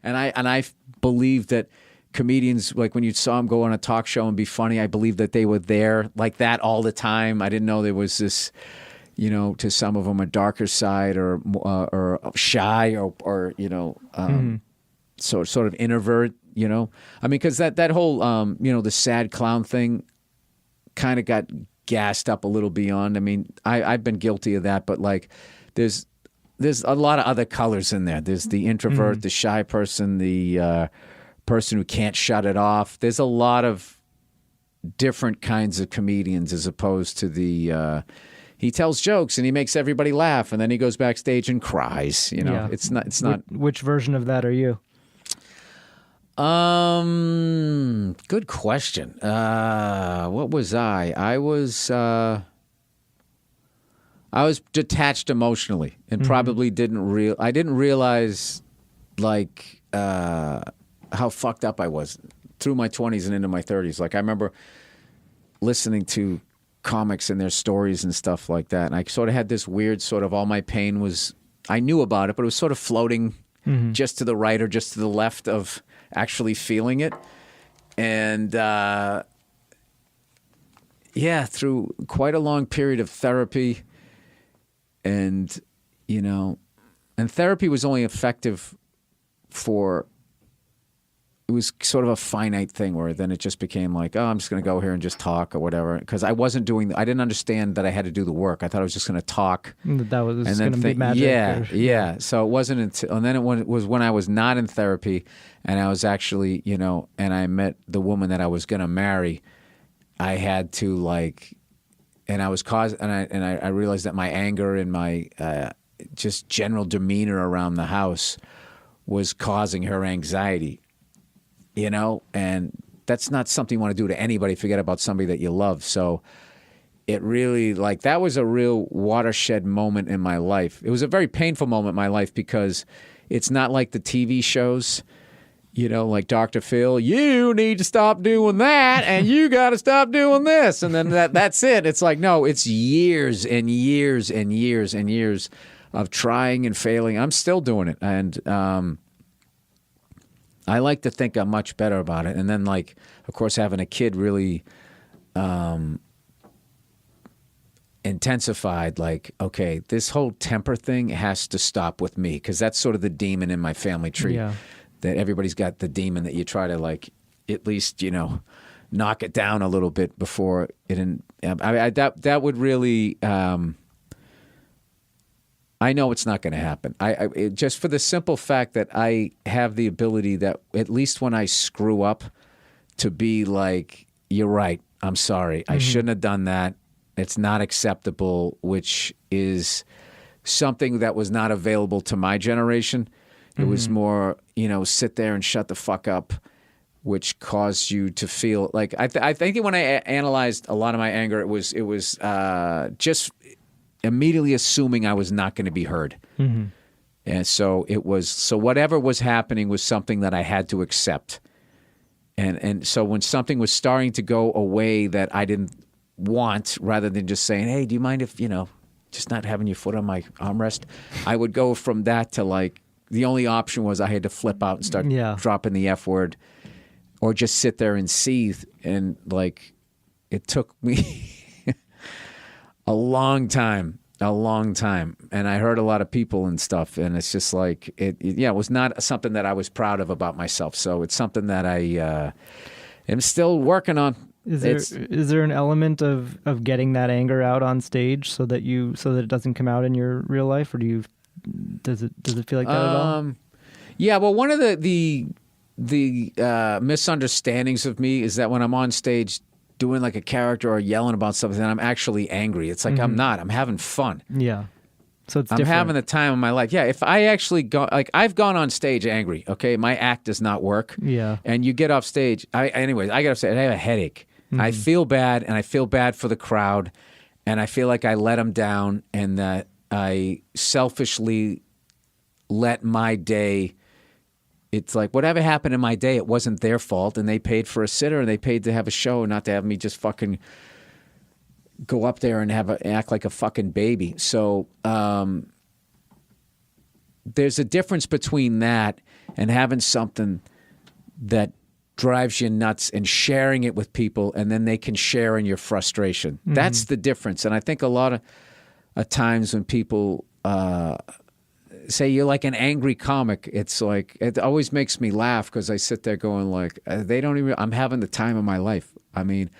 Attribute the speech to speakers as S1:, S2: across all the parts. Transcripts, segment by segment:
S1: And I believe that comedians, like when you saw them go on a talk show and be funny, I believe that they were there like that all the time. I didn't know there was this, to some of them a darker side or shy or sort of introvert. I mean, because that whole the sad clown thing kind of got gassed up a little beyond. I mean, I've been guilty of that, but like there's a lot of other colors in there. There's the introvert, the shy person, the person who can't shut it off. There's a lot of different kinds of comedians as opposed to the he tells jokes and he makes everybody laugh and then he goes backstage and cries. It's not.
S2: Which version of that are you?
S1: Good question. What was I? I was detached emotionally and probably didn't realize like how fucked up I was through my 20s and into my 30s. Like I remember listening to comics and their stories and stuff like that, and I sort of had this weird sort of all my pain was, I knew about it, but it was sort of floating just to the right or just to the left of actually feeling it. And through quite a long period of therapy, and and therapy was only effective for, it was sort of a finite thing where then it just became like, oh, I'm just going to go here and just talk or whatever. Because I didn't understand that I had to do the work. I thought I was just going to talk.
S2: That was going to be magic.
S1: Yeah. So it wasn't until, and then it was when I was not in therapy and I was actually, and I met the woman that I was going to marry, I had to like, and I was I realized that my anger and my just general demeanor around the house was causing her anxiety. And that's not something you want to do to anybody, forget about somebody that you love. So it really, like, that was a real watershed moment in my life. It was a very painful moment in my life because it's not like the TV shows, like Dr. Phil, you need to stop doing that and you got to stop doing this. And then that's it. It's like, no, it's years and years and years and years of trying and failing. I'm still doing it. And, I like to think I'm much better about it. And then, like, of course, having a kid really intensified, like, okay, this whole temper thing has to stop with me because that's sort of the demon in my family tree. Yeah. That everybody's got the demon that you try to, like, at least, knock it down a little bit before it. That would really. I know it's not going to happen. Just for the simple fact that I have the ability that at least when I screw up to be like, you're right, I'm sorry. I shouldn't have done that. It's not acceptable, which is something that was not available to my generation. It was more, sit there and shut the fuck up, which caused you to feel like, I think when I analyzed a lot of my anger, it was just immediately assuming I was not going to be heard. And so whatever was happening was something that I had to accept. And so when something was starting to go away that I didn't want, rather than just saying, hey, do you mind if, just not having your foot on my armrest, I would go from that to like, the only option was I had to flip out and start dropping the F word or just sit there and seethe. And like, it took me a long time. And I heard a lot of people and stuff. And it's just like, it was not something that I was proud of about myself. So it's something that I am still working on.
S2: Is there an element of getting that anger out on stage so that it doesn't come out in your real life? Or does it feel like that at all?
S1: Yeah. Well, one of the misunderstandings of me is that when I'm on stage doing like a character or yelling about something, I'm actually angry. It's like, I'm not. I'm having fun.
S2: Yeah. So it's
S1: I'm
S2: different.
S1: having the time of my life. Yeah. If I actually go, like, I've gone on stage angry. Okay. My act does not work.
S2: Yeah.
S1: And you get off stage. I get off stage. I have a headache. I feel bad, and I feel bad for the crowd, and I feel like I let them down, and that I selfishly let my day. It's like whatever happened in my day, it wasn't their fault, and they paid for a sitter, and they paid to have a show, not to have me just fucking go up there and act like a fucking baby. So there's a difference between that and having something that drives you nuts and sharing it with people, and then they can share in your frustration. That's the difference. And I think a lot of times when people say you're like an angry comic, it's like, it always makes me laugh because I sit there going like, they don't even, I'm having the time of my life. I mean,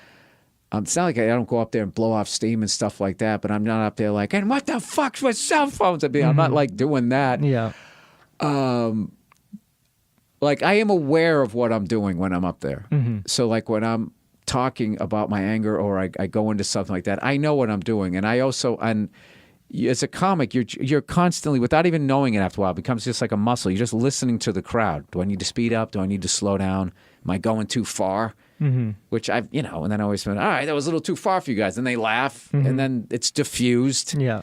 S1: it's not like I don't go up there and blow off steam and stuff like that, but I'm not up there like, and what the fuck's with cell phones? I mean, I'm not like doing that.
S2: Yeah.
S1: Like I am aware of what I'm doing when I'm up there. So like when I'm talking about my anger or I go into something like that, I know what I'm doing. And I also, and as a comic, you're constantly, without even knowing it after a while, it becomes just like a muscle. You're just listening to the crowd. Do I need to speed up? Do I need to slow down? Am I going too far? Which I've, and then I always went, all right, that was a little too far for you guys. And they laugh and then it's diffused.
S2: Yeah.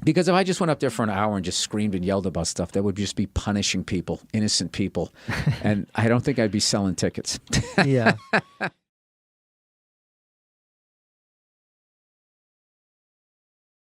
S1: Because if I just went up there for an hour and just screamed and yelled about stuff, that would just be punishing people, innocent people. And I don't think I'd be selling tickets.
S2: Yeah.